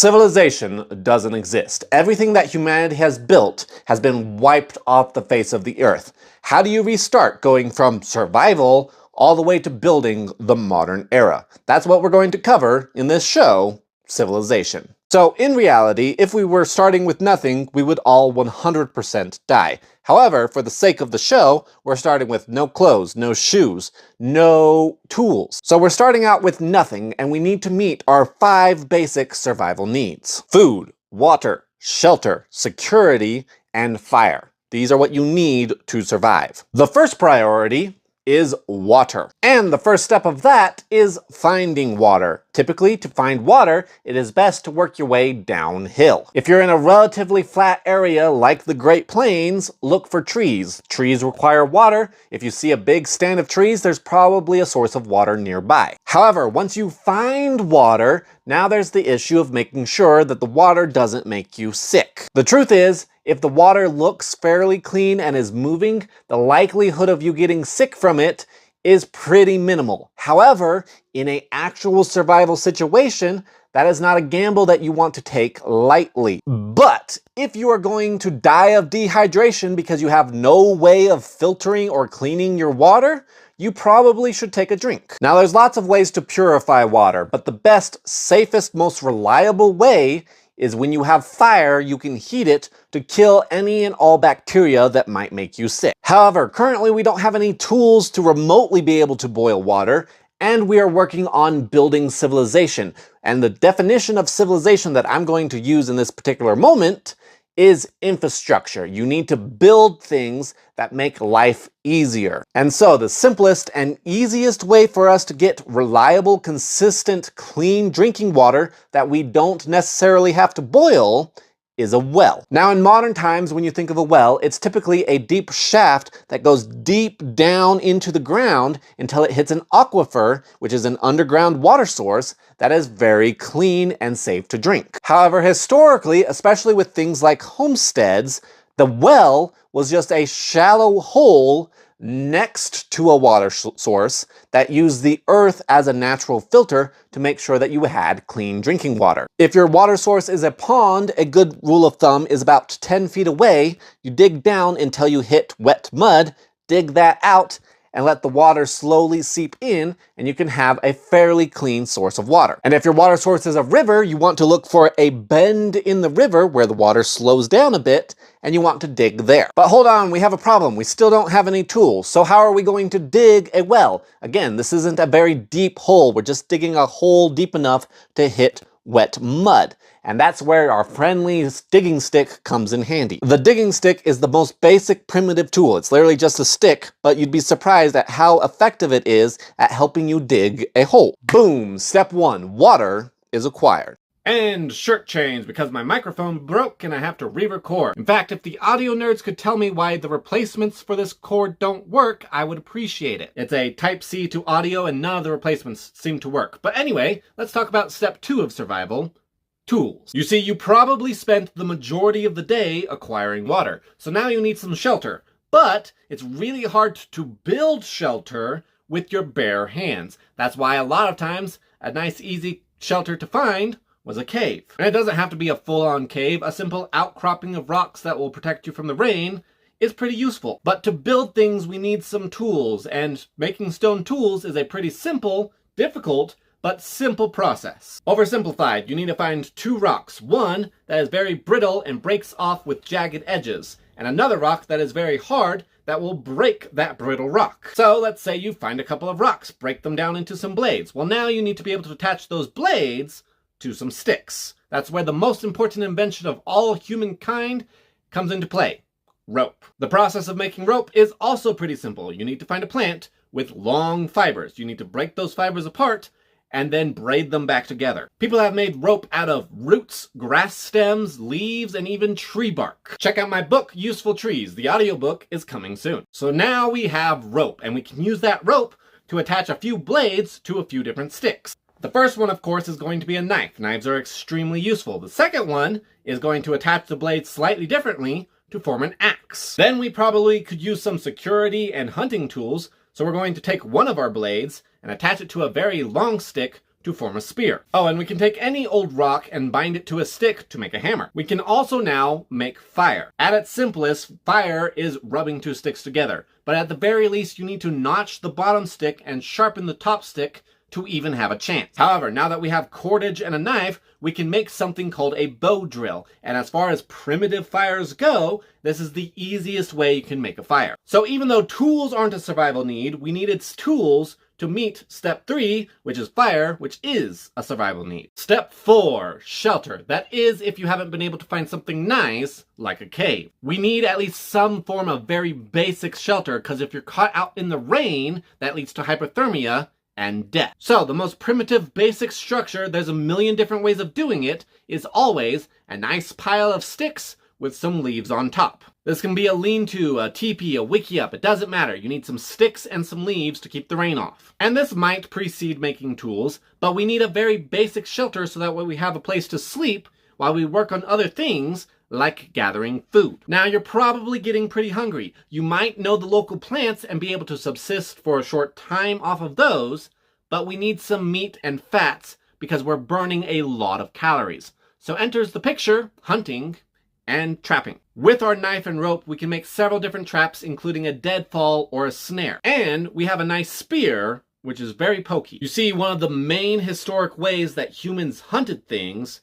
Civilization doesn't exist. Everything that humanity has built has been wiped off the face of the earth. How do you restart going from survival all the way to building the modern era? That's what we're going to cover in this show, Civilization. So in reality, if we were starting with nothing, we would all 100% die. However, for the sake of the show, we're starting with no clothes, no shoes, no tools. So we're starting out with nothing, and we need to meet our 5 basic survival needs: food, water, shelter, security, and fire. These are what you need to survive. The first priority is water. And the first step of that is finding water. Typically, to find water, it is best to work your way downhill. If you're in a relatively flat area like the Great Plains, look for trees. Trees require water. If you see a big stand of trees, there's probably a source of water nearby. However, once you find water, now there's the issue of making sure that the water doesn't make you sick. The truth is, if the water looks fairly clean and is moving, the likelihood of you getting sick from it is pretty minimal. However, in an actual survival situation, that is not a gamble that you want to take lightly. But if you are going to die of dehydration because you have no way of filtering or cleaning your water, you probably should take a drink. Now, there's lots of ways to purify water, but the best, safest, most reliable way is when you have fire, you can heat it to kill any and all bacteria that might make you sick. However, currently we don't have any tools to remotely be able to boil water, and we are working on building civilization. And the definition of civilization that I'm going to use in this particular moment is infrastructure. You need to build things that make life easier. And so the simplest and easiest way for us to get reliable, consistent, clean drinking water that we don't necessarily have to boil is a well. Now, in modern times, when you think of a well, it's typically a deep shaft that goes deep down into the ground until it hits an aquifer, which is an underground water source that is very clean and safe to drink. However, historically, especially with things like homesteads, the well was just a shallow hole next to a water source that used the earth as a natural filter to make sure that you had clean drinking water. If your water source is a pond, a good rule of thumb is about 10 feet away. You dig down until you hit wet mud, dig that out, and let the water slowly seep in, and you can have a fairly clean source of water. And if your water source is a river, you want to look for a bend in the river where the water slows down a bit, and you want to dig there. But hold on, we have a problem. We still don't have any tools. So how are we going to dig a well? Again, this isn't a very deep hole. We're just digging a hole deep enough to hit wet mud. And that's where our friendly digging stick comes in handy. The digging stick is the most basic primitive tool. It's literally just a stick, but you'd be surprised at how effective it is at helping you dig a hole. Boom! Step 1, water is acquired. And shirt change because my microphone broke and I have to re-record. In fact, if the audio nerds could tell me why the replacements for this cord don't work, I would appreciate it. It's a Type-C to audio and none of the replacements seem to work. But anyway, let's talk about step 2 of survival. Tools. You see, you probably spent the majority of the day acquiring water, so now you need some shelter. But it's really hard to build shelter with your bare hands. That's why a lot of times a nice easy shelter to find was a cave. And it doesn't have to be a full-on cave. A simple outcropping of rocks that will protect you from the rain is pretty useful. But to build things, we need some tools, and making stone tools is a pretty simple, difficult, but simple process. Oversimplified, you need to find 2 rocks. One that is very brittle and breaks off with jagged edges, and another rock that is very hard that will break that brittle rock. So let's say you find a couple of rocks, break them down into some blades. Well, now you need to be able to attach those blades to some sticks. That's where the most important invention of all humankind comes into play: rope. The process of making rope is also pretty simple. You need to find a plant with long fibers. You need to break those fibers apart and then braid them back together. People have made rope out of roots, grass stems, leaves, and even tree bark. Check out my book, Useful Trees. The audiobook is coming soon. So now we have rope, and we can use that rope to attach a few blades to a few different sticks. The first one, of course, is going to be a knife. Knives are extremely useful. The second one is going to attach the blades slightly differently to form an axe. Then we probably could use some security and hunting tools, so we're going to take one of our blades and attach it to a very long stick to form a spear. Oh, and we can take any old rock and bind it to a stick to make a hammer. We can also now make fire. At its simplest, fire is rubbing two sticks together. But at the very least, you need to notch the bottom stick and sharpen the top stick to even have a chance. However, now that we have cordage and a knife, we can make something called a bow drill. And as far as primitive fires go, this is the easiest way you can make a fire. So even though tools aren't a survival need, we needed tools to meet step 3, which is fire, which is a survival need. Step 4, shelter. That is if you haven't been able to find something nice, like a cave. We need at least some form of very basic shelter, because if you're caught out in the rain, that leads to hypothermia and death. So the most primitive basic structure, there's a million different ways of doing it, is always a nice pile of sticks with some leaves on top. This can be a lean-to, a teepee, a wickiup, it doesn't matter. You need some sticks and some leaves to keep the rain off. And this might precede making tools, but we need a very basic shelter so that way we have a place to sleep while we work on other things like gathering food. Now you're probably getting pretty hungry. You might know the local plants and be able to subsist for a short time off of those, but we need some meat and fats because we're burning a lot of calories. So enters the picture, hunting and trapping. With our knife and rope, we can make several different traps, including a deadfall or a snare. And we have a nice spear, which is very pokey. You see, one of the main historic ways that humans hunted things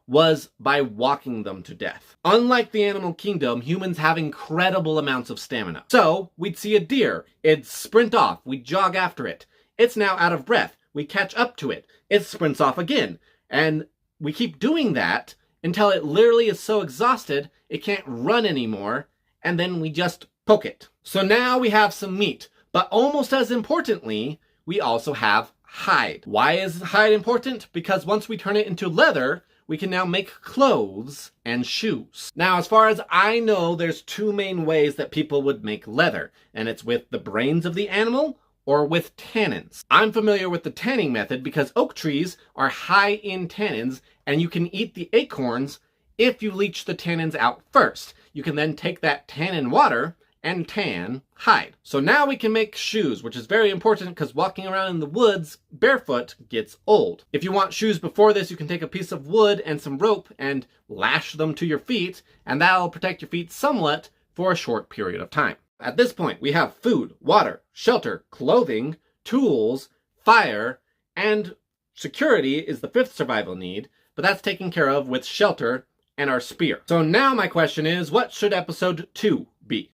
was by walking them to death. Unlike the animal kingdom, humans have incredible amounts of stamina. So, we'd see a deer, it'd sprint off, we'd jog after it. It's now out of breath, we catch up to it, it sprints off again. And we keep doing that until it literally is so exhausted, it can't run anymore, and then we just poke it. So now we have some meat, but almost as importantly, we also have hide. Why is hide important? Because once we turn it into leather, we can now make clothes and shoes. Now, as far as I know, there's two main ways that people would make leather, and it's with the brains of the animal or with tannins. I'm familiar with the tanning method because oak trees are high in tannins, and you can eat the acorns if you leach the tannins out first. You can then take that tannin water and tan hide. So now we can make shoes, which is very important because walking around in the woods barefoot gets old. If you want shoes before this, you can take a piece of wood and some rope and lash them to your feet, and that'll protect your feet somewhat for a short period of time. At this point, we have food, water, shelter, clothing, tools, fire, and security is the 5th survival need, but that's taken care of with shelter and our spear. So now my question is, what should episode 2 be?